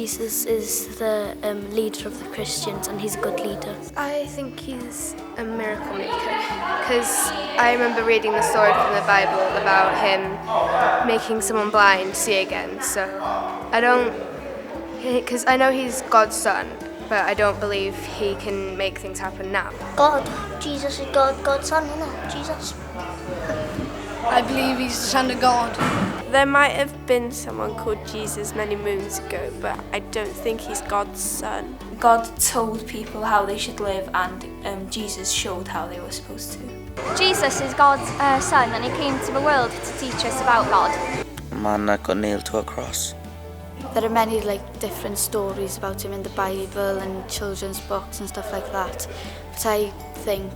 Jesus is the leader of the Christians, and he's a good leader. I think he's a miracle maker, because I remember reading the story from the Bible about him making someone blind see again. So because I know he's God's son, but I don't believe he can make things happen now. God, Jesus is God's son, isn't it? Jesus. I believe he's the Son of God. There might have been someone called Jesus many moons ago, but I don't think he's God's son. God told people how they should live, and Jesus showed how they were supposed to. Jesus is God's son, and he came to the world to teach us about God. A man that got nailed to a cross. There are many different stories about him in the Bible and children's books and stuff like that. But I think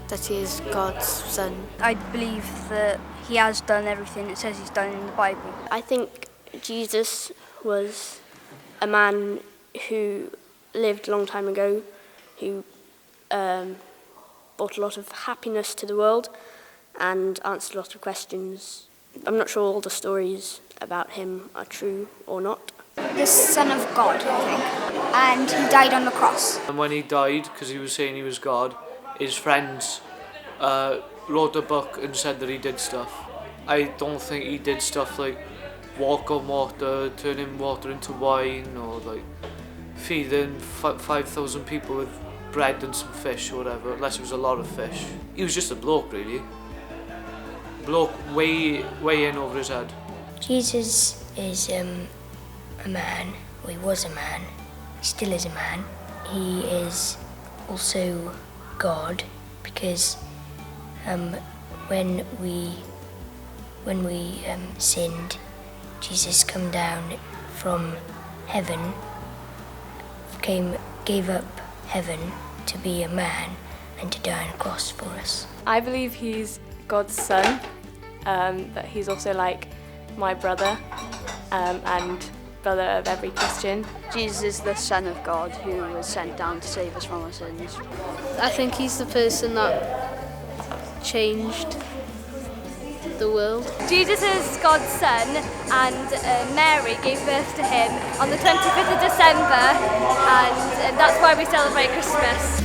that he is God's son. I believe that he has done everything it says he's done in the Bible. I think Jesus was a man who lived a long time ago, who brought a lot of happiness to the world and answered a lot of questions. I'm not sure all the stories about him are true or not. The Son of God, I think, and he died on the cross. And when he died, because he was saying he was God, his friends wrote a book and said that he did stuff. I don't think he did stuff like walk on water, turning water into wine, or feeding 5,000 people with bread and some fish or whatever, unless it was a lot of fish. He was just a bloke, really. Bloke way in over his head. Jesus is a man, or he was a man, he still is a man. He is also God, because when we sinned, Jesus came down from heaven, gave up heaven to be a man and to die on a cross for us. I believe he's God's son, that he's also like my brother and brother of every Christian. Jesus is the Son of God who was sent down to save us from our sins. I think he's the person that changed the world. Jesus is God's son, and Mary gave birth to him on the 25th of December, and that's why we celebrate Christmas.